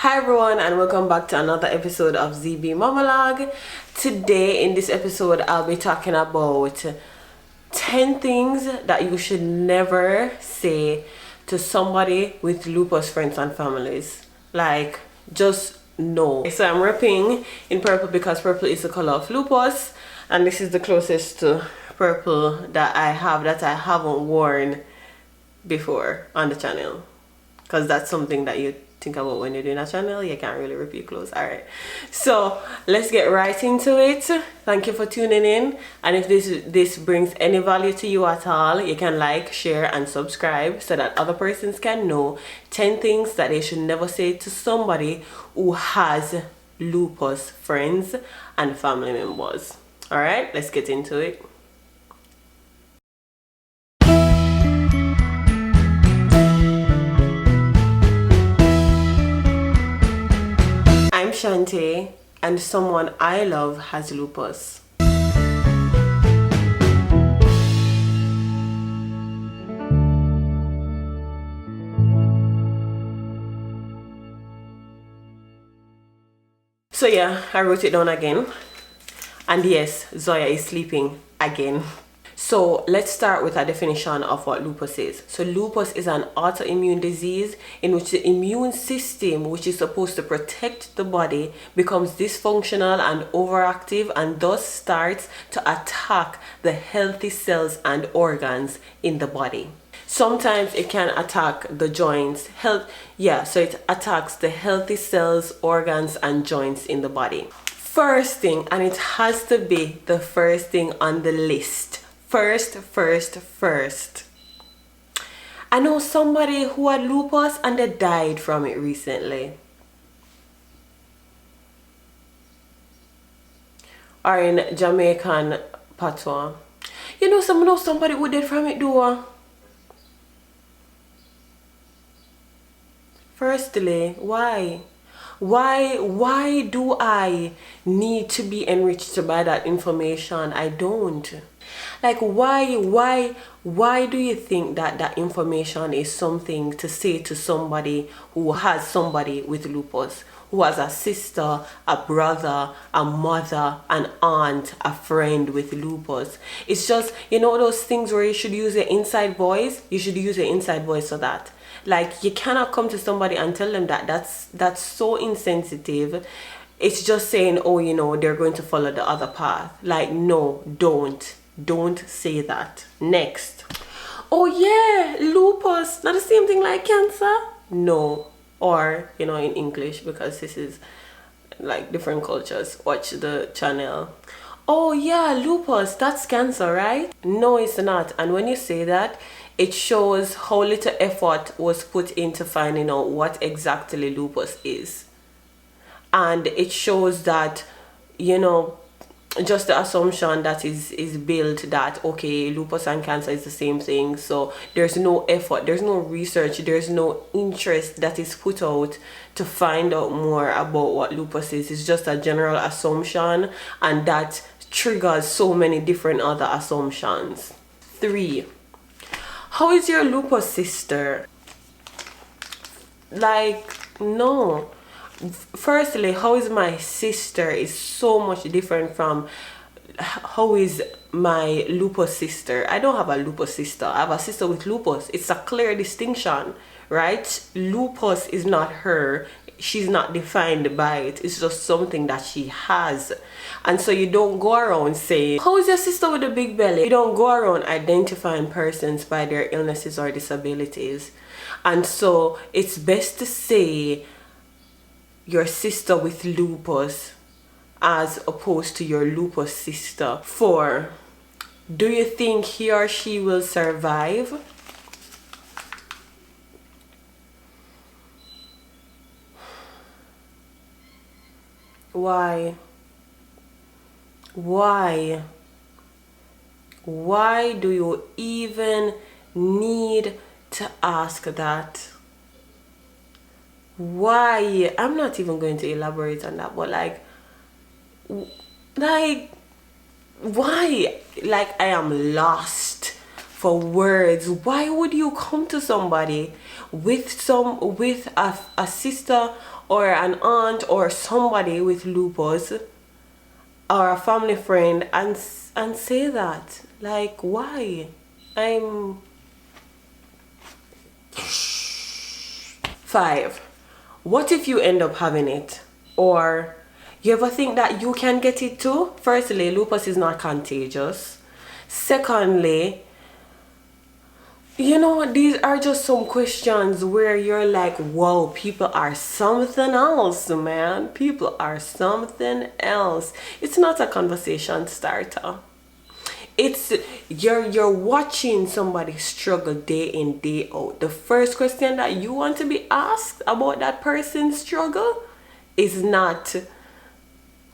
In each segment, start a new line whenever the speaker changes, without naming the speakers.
Hi everyone, and welcome back to another episode of ZB Monologue. Today in this episode I'll be talking about 10 things that you should never say to somebody with lupus friends and families. Like, just no. So I'm repping in purple because purple is the color of lupus, and this is the closest to purple that I haven't worn before on the channel, because that's something that you think about when you're doing a channel. You can't really repeat clothes. All right, so let's get right into it. Thank you for tuning in, and if this brings any value to you at all, you can like, share, and subscribe so that other persons can know 10 things that they should never say to somebody who has lupus friends and family members. All right, let's get into it. I'm Shantae, and someone I love has lupus. So yeah, I wrote it down again. And yes, Zoya is sleeping again. So let's start with a definition of what lupus is. So lupus is an autoimmune disease in which the immune system, which is supposed to protect the body, becomes dysfunctional and overactive, and thus starts to attack the healthy cells and organs in the body. Sometimes it can attack the joints. So it attacks the healthy cells, organs, and joints in the body. First thing, and it has to be the first thing on the list. First. I know somebody who had lupus and they died from it recently. Or in Jamaican patois, you know somebody who died from it though. Firstly, why? Why do I need to be enriched by that information? I don't. Like, why do you think that information is something to say to somebody who has somebody with lupus, who has a sister, a brother, a mother, an aunt, a friend with lupus? It's just, those things where you should use your inside voice. You should use your inside voice for that. Like, you cannot come to somebody and tell them that's so insensitive. It's just saying, they're going to follow the other path. Like, no, don't say that. Next. Oh yeah, lupus, not the same thing like cancer? No. Or, in English, because this is like different cultures. Watch the channel. Oh yeah, lupus, that's cancer, right? No, it's not. And when you say that, it shows how little effort was put into finding out what exactly lupus is. And it shows that, just the assumption that is built that, okay, lupus and cancer is the same thing. So there's no effort, there's no research, there's no interest that is put out to find out more about what lupus is. It's just a general assumption, and that triggers so many different other assumptions. 3. How is your lupus sister? Like, no. Firstly, how is my sister is so much different from how is my lupus sister. I don't have a lupus sister. I have a sister with lupus. It's a clear distinction, right? Lupus is not her. She's not defined by it. It's just something that she has. And so you don't go around saying, how is your sister with a big belly? You don't go around identifying persons by their illnesses or disabilities. And so it's best to say your sister with lupus as opposed to your lupus sister. 4. Do you think he or she will survive? Why? Why do you even need to ask that? Why? I'm not even going to elaborate on that, but like why? Like, I am lost for words. Why would you come to somebody with a sister or an aunt or somebody with lupus or a family friend and say that? Like, why? I'm 5. What if you end up having it? Or you ever think that you can get it too? Firstly, lupus is not contagious. Secondly, you know, these are just some questions where you're like, whoa, people are something else, man. People are something else. It's not a conversation starter. It's you're watching somebody struggle day in, day out. The first question that you want to be asked about that person's struggle is not,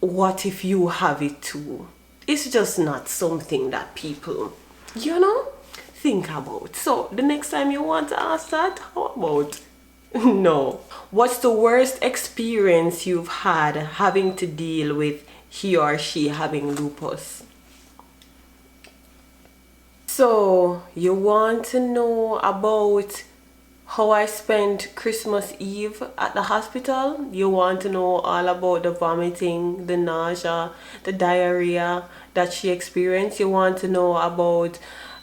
what if you have it too? It's just not something that people, you know, think about. So the next time you want to ask that, how about no? What's the worst experience you've had having to deal with he or she having lupus? So you want to know about how I spent Christmas Eve at the hospital? You want to know all about the vomiting, the nausea, the diarrhea that she experienced? You want to know about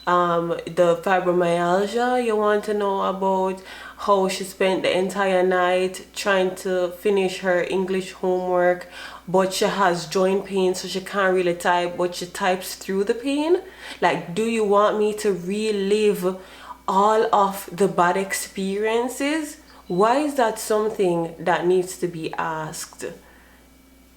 the fibromyalgia? You want to know about how she spent the entire night trying to finish her English homework, but she has joint pain, so she can't really type, but she types through the pain? Like, do you want me to relive all of the bad experiences? Why is that something that needs to be asked?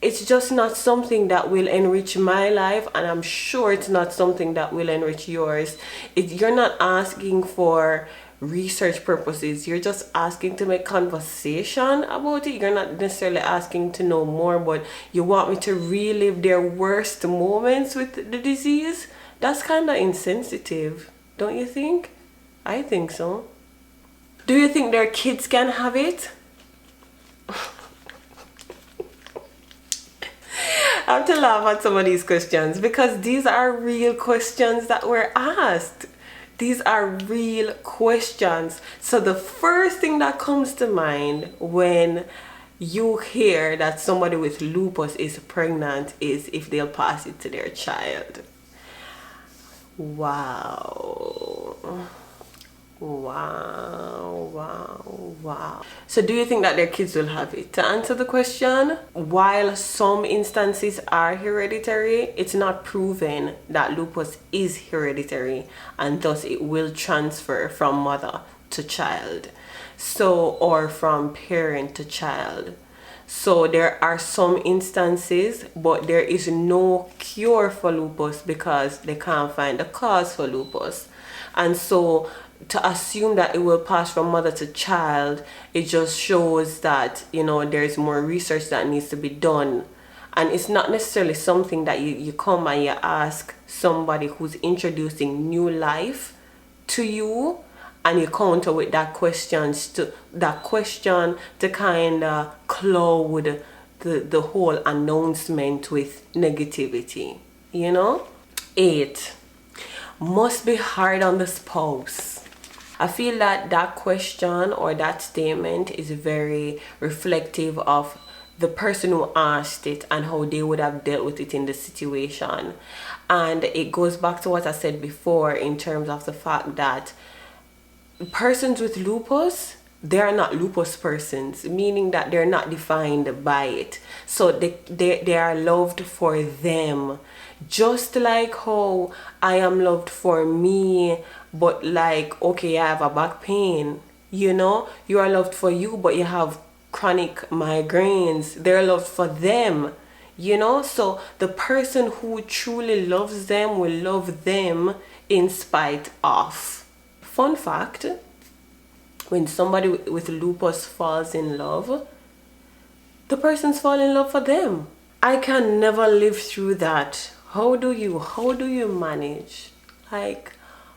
It's just not something that will enrich my life, and I'm sure it's not something that will enrich yours. You're not asking for research purposes. You're just asking to make conversation about it. You're not necessarily asking to know more, but you want me to relive their worst moments with the disease. That's kind of insensitive, don't you think? I think so. Do you think their kids can have it? I have to laugh at some of these questions because these are real questions that were asked. These are real questions. So the first thing that comes to mind when you hear that somebody with lupus is pregnant is if they'll pass it to their child. Wow. Wow, wow, wow. So do you think that their kids will have it? To answer the question, while some instances are hereditary, it's not proven that lupus is hereditary, and thus it will transfer from mother to child, so, or from parent to child. So there are some instances, but there is no cure for lupus because they can't find the cause for lupus. And so to assume that it will pass from mother to child, it just shows that, you know, there's more research that needs to be done. And it's not necessarily something that you come and you ask somebody who's introducing new life to you, and you counter with that question to kind of cloud the whole announcement with negativity, you know. 8, must be hard on the spouse. I feel that that question or that statement is very reflective of the person who asked it and how they would have dealt with it in the situation. And it goes back to what I said before in terms of the fact that persons with lupus, they are not lupus persons, meaning that they're not defined by it. So they are loved for them. Just like how I am loved for me, but like, okay, I have a back pain, you know, you are loved for you, but you have chronic migraines. They're loved for them, you know. So the person who truly loves them will love them in spite of. Fun fact, when somebody with lupus falls in love, the person's fall in love for them. I can never live through that. How do you manage? Like,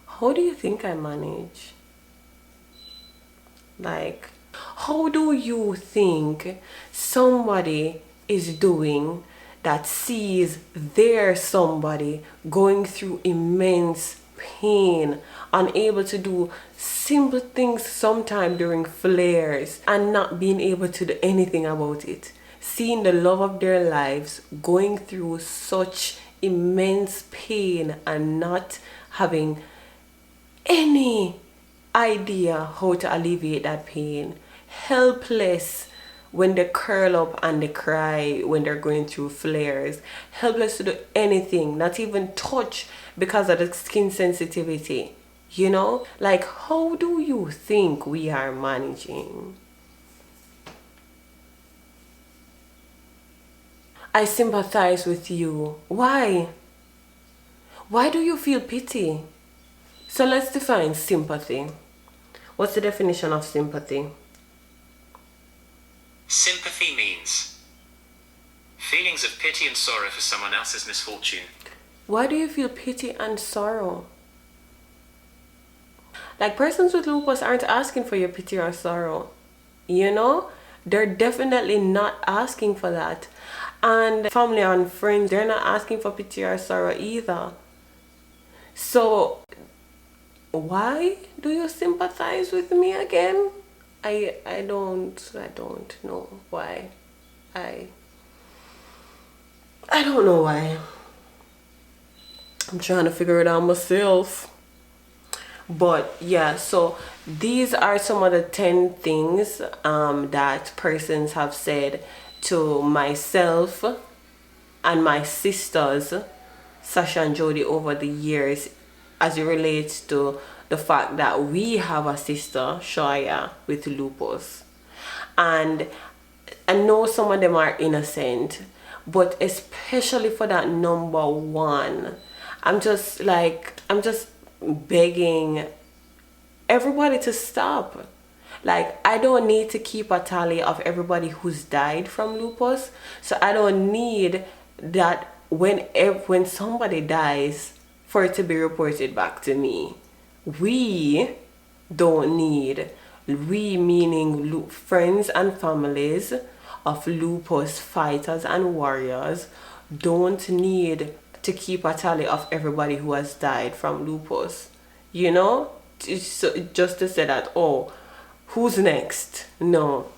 how do you think I manage? Like, how do you think somebody is doing that sees their somebody going through immense pain, unable to do simple things sometime during flares, and not being able to do anything about it. Seeing the love of their lives going through such immense pain and not having any idea how to alleviate that pain. Helpless when they curl up and they cry when they're going through flares. Helpless to do anything, not even touch because of the skin sensitivity. You know, like, how do you think we are managing? I sympathize with you. Why? Why do you feel pity? So let's define sympathy. What's the definition of sympathy?
Sympathy means feelings of pity and sorrow for someone else's misfortune.
Why do you feel pity and sorrow? Like, persons with lupus aren't asking for your pity or sorrow. You know? They're definitely not asking for that. And family and friends, they're not asking for pity or sorrow either. So, why do you sympathize with me again? I don't know why. I don't know why. I'm trying to figure it out myself. But yeah, so these are some of the 10 things that persons have said to myself and my sisters, Sasha and Jody, over the years, as it relates to the fact that we have a sister, Shaya, with lupus. And I know some of them are innocent, but especially for that number one, I'm just begging everybody to stop. Like, I don't need to keep a tally of everybody who's died from lupus. So I don't need that when somebody dies for it to be reported back to me. We don't need, we meaning friends and families of lupus fighters and warriors, don't need to keep a tally of everybody who has died from lupus. You know? Just to say that, oh, who's next? No.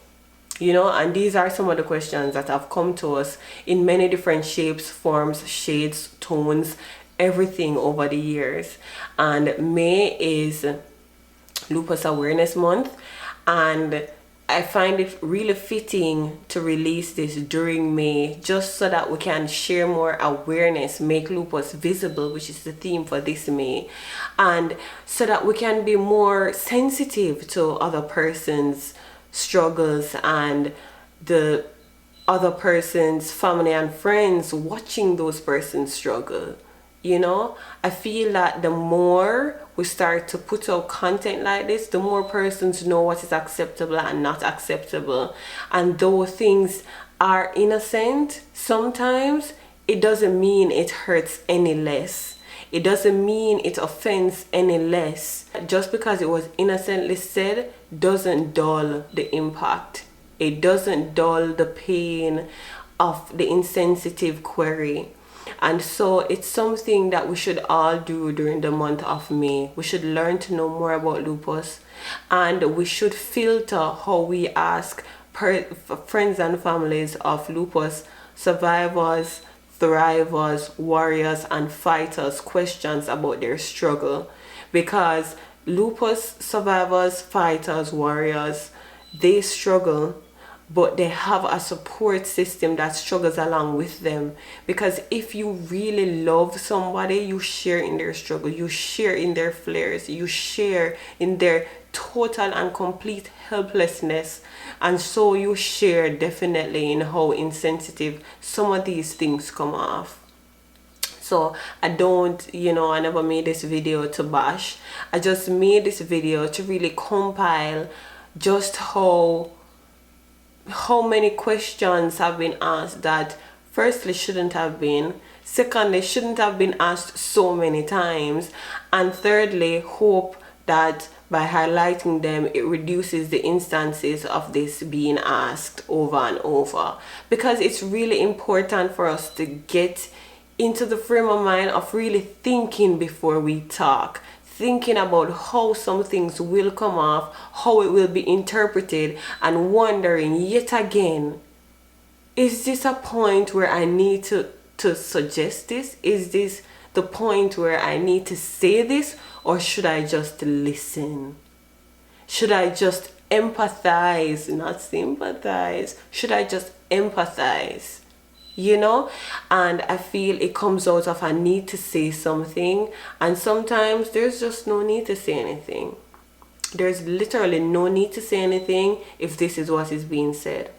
You know, and these are some of the questions that have come to us in many different shapes, forms, shades, tones, everything over the years. And May is Lupus Awareness Month, and I find it really fitting to release this during May, just so that we can share more awareness, make lupus visible, which is the theme for this May, and so that we can be more sensitive to other person's struggles and the other person's family and friends watching those persons struggle. You know, I feel that the more we start to put out content like this, the more persons know what is acceptable and not acceptable. And though things are innocent, sometimes it doesn't mean it hurts any less. It doesn't mean it offends any less. Just because it was innocently said doesn't dull the impact. It doesn't dull the pain of the insensitive query. And so it's something that we should all do during the month of May. We should learn to know more about lupus, and we should filter how we ask friends and families of lupus survivors, thrivers, warriors, and fighters questions about their struggle. Because lupus survivors, fighters, warriors, they struggle, but they have a support system that struggles along with them. Because if you really love somebody, you share in their struggle, you share in their flares, you share in their total and complete helplessness, and so you share definitely in how insensitive some of these things come off. So I never made this video to bash. I just made this video to really compile just how many questions have been asked that firstly shouldn't have been, secondly shouldn't have been asked so many times, and thirdly hope that by highlighting them it reduces the instances of this being asked over and over. Because it's really important for us to get into the frame of mind of really thinking before we talk, thinking about how some things will come off, how it will be interpreted, and wondering yet again, is this a point where I need to suggest this? Is this the point where I need to say this, or should I just listen? Should I just empathize, not sympathize? Should I just empathize? You know? And I feel it comes out of a need to say something, and sometimes there's just no need to say anything. There's literally no need to say anything if this is what is being said.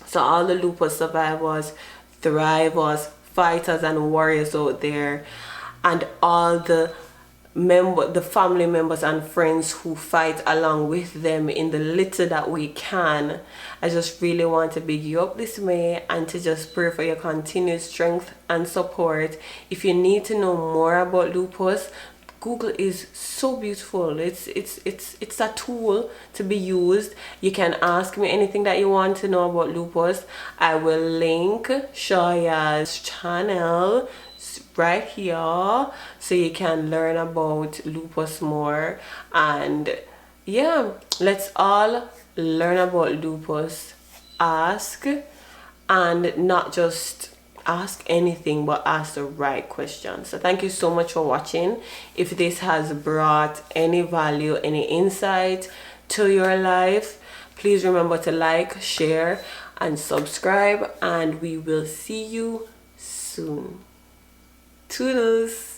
So all the lupus survivors, thrivers, fighters and warriors out there, and all the family members and friends who fight along with them in the little that we can, I just really want to big you up this May and to just pray for your continued strength and support. If you need to know more about lupus, Google is so beautiful. It's a tool to be used. You can ask me anything that you want to know about lupus. I will link Shoya's channel right here so you can learn about lupus more. And yeah, let's all learn about lupus. Ask, and not just ask anything, but ask the right questions. So thank you so much for watching. If this has brought any value, any insight to your life, please remember to like, share and subscribe, and we will see you soon. Toodles.